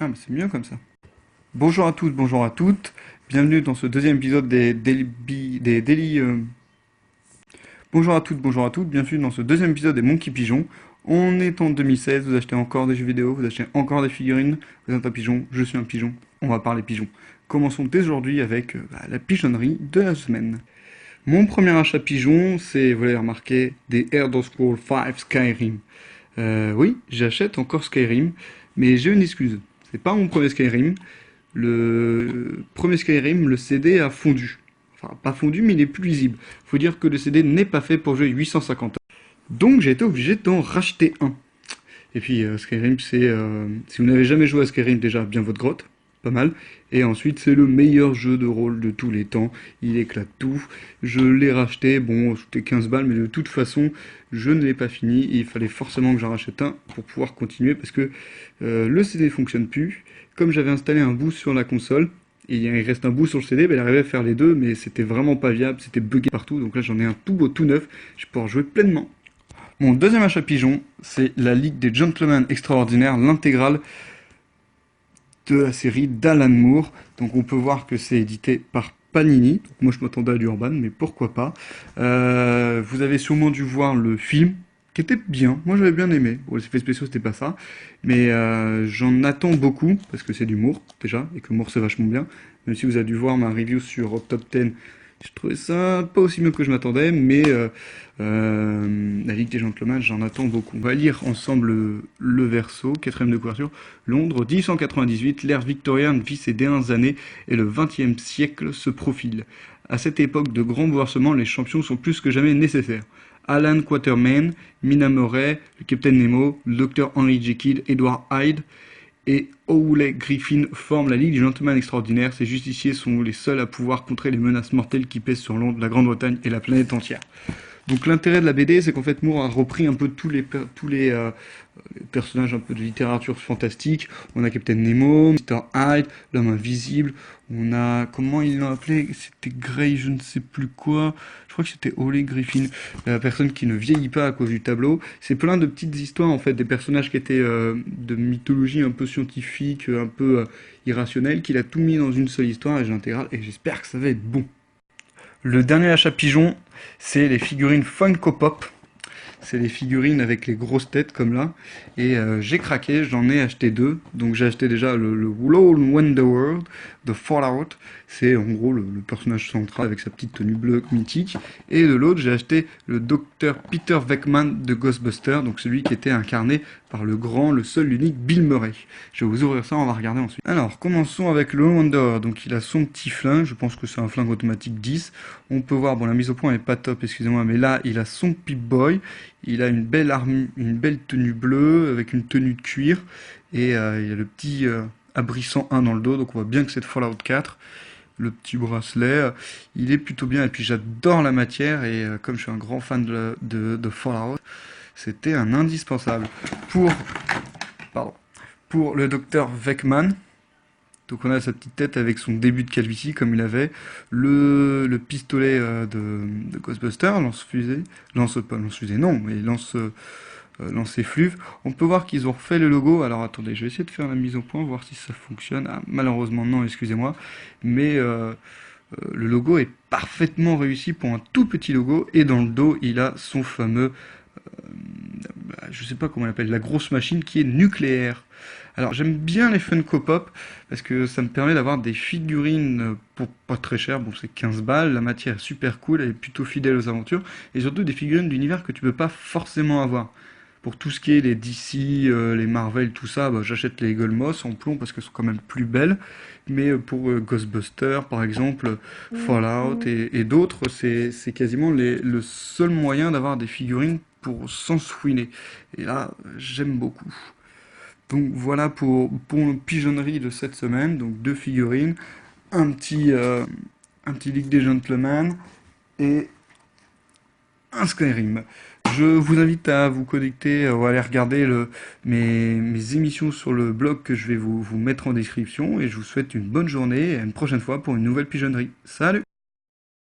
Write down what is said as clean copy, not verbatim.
Ah, mais c'est mieux comme ça. Bonjour à tous, bonjour à toutes. Bienvenue dans ce deuxième épisode des Daily. Bonjour à toutes, bonjour à toutes. Bienvenue dans ce deuxième épisode des Monkey Pigeons. On est en 2016, vous achetez encore des jeux vidéo, vous achetez encore des figurines. Vous êtes un pigeon, je suis un pigeon. On va parler pigeons. Commençons dès aujourd'hui avec la pigeonnerie de la semaine. Mon premier achat pigeon, c'est, vous l'avez remarqué, des Elder Scrolls V Skyrim. Oui, j'achète encore Skyrim, mais j'ai une excuse. C'est pas mon premier Skyrim. Le premier Skyrim, le CD a fondu. Enfin, pas fondu, mais il est plus lisible. Faut dire que le CD n'est pas fait pour jouer 850 heures. Donc j'ai été obligé d'en racheter un. Et puis Skyrim, c'est... si vous n'avez jamais joué à Skyrim, déjà, bien votre grotte. Pas mal. Et ensuite, c'est le meilleur jeu de rôle de tous les temps. Il éclate tout. Je l'ai racheté. Bon, c'était 15 balles, mais de toute façon, je ne l'ai pas fini. Il fallait forcément que j'en rachète un pour pouvoir continuer parce que le CD ne fonctionne plus. Comme j'avais installé un bout sur la console, et il reste un bout sur le CD, ben, il arrivait à faire les deux, mais c'était vraiment pas viable. C'était bugué partout. Donc là, j'en ai un tout beau, tout neuf. Je peux pouvoir jouer pleinement. Mon deuxième achat pigeon, c'est la Ligue des Gentlemen Extraordinaires, l'intégrale de la série d'Alan Moore. Donc on peut voir que c'est édité par Panini. Donc moi je m'attendais à du Urban, mais pourquoi pas. Vous avez sûrement dû voir le film, qui était bien. Moi j'avais bien aimé. Bon, les effets spéciaux c'était pas ça. Mais j'en attends beaucoup, parce que c'est du Moore déjà, et que Moore c'est vachement bien. Même si vous avez dû voir ma review sur Top 10, je trouvais ça pas aussi bien que je m'attendais, mais la Ligue des Gentlemen, j'en attends beaucoup. On va lire ensemble le verso, quatrième de couverture. Londres, 1898, l'ère victorienne vit ses dernières années et le XXe siècle se profile. À cette époque de grands bouleversements, les champions sont plus que jamais nécessaires. Alan Quatermain, Mina Murray, le Capitaine Nemo, le Dr Henry Jekyll, Edward Hyde et Howley Griffin forment la Ligue des Gentlemen Extraordinaires. Ces justiciers sont les seuls à pouvoir contrer les menaces mortelles qui pèsent sur Londres, la Grande-Bretagne et la planète entière. Donc l'intérêt de la BD, c'est qu'en fait Moore a repris un peu tous les personnages un peu de littérature fantastique. On a Captain Nemo, Mr. Hyde, l'homme invisible. On a, comment ils l'ont appelé? C'était Grey, je ne sais plus quoi. Je crois que c'était Howley Griffin, la personne qui ne vieillit pas à cause du tableau. C'est plein de petites histoires en fait, des personnages qui étaient de mythologie un peu scientifique, un peu irrationnelle, qu'il a tout mis dans une seule histoire et j'intégral et j'espère que ça va être bon. Le dernier achat pigeon, c'est les figurines Funko Pop. C'est les figurines avec les grosses têtes comme là. Et j'ai craqué, j'en ai acheté deux. Donc j'ai acheté déjà le Lone Wonderworld de Fallout. C'est en gros le personnage central avec sa petite tenue bleue mythique. Et de l'autre, j'ai acheté le docteur Peter Venkman de Ghostbusters. Donc celui qui était incarné par le grand, le seul, l'unique Bill Murray. Je vais vous ouvrir ça, on va regarder ensuite. Alors, commençons avec le Lone Wanderer. Donc il a son petit flingue, je pense que c'est un flingue automatique 10. On peut voir, bon la mise au point n'est pas top, excusez-moi, mais là il a son Pip-Boy. Il a une belle armure, une belle tenue bleue avec une tenue de cuir et il y a le petit abri 101 dans le dos, donc on voit bien que c'est de Fallout 4. Le petit bracelet, il est plutôt bien et puis j'adore la matière et comme je suis un grand fan de Fallout, c'était un indispensable. Pour le docteur Venkman. Donc on a sa petite tête avec son début de calvitie comme il avait, le pistolet de Ghostbusters, lance-fusée, pas lance-fusée non, mais lance-effluve. On peut voir qu'ils ont refait le logo, alors attendez, je vais essayer de faire la mise au point, voir si ça fonctionne. Ah, malheureusement non, excusez-moi, mais le logo est parfaitement réussi pour un tout petit logo, et dans le dos il a son fameux, je sais pas comment on l'appelle, la grosse machine qui est nucléaire. Alors j'aime bien les Funko Pop parce que ça me permet d'avoir des figurines pour pas très cher, bon c'est 15 balles, la matière est super cool, elle est plutôt fidèle aux aventures, et surtout des figurines d'univers que tu peux pas forcément avoir. Pour tout ce qui est les DC, les Marvel, tout ça, bah, j'achète les Eagle Moss en plomb parce qu'elles sont quand même plus belles, mais pour Ghostbusters par exemple, Fallout et d'autres, c'est quasiment le seul moyen d'avoir des figurines pour s'enfouiner. Et là, j'aime beaucoup. Donc voilà pour une pigeonnerie de cette semaine. Donc deux figurines, un petit Ligue des Gentlemen et un Skyrim. Je vous invite à vous connecter ou à aller regarder mes émissions sur le blog que je vais vous mettre en description. Et je vous souhaite une bonne journée et à une prochaine fois pour une nouvelle pigeonnerie. Salut!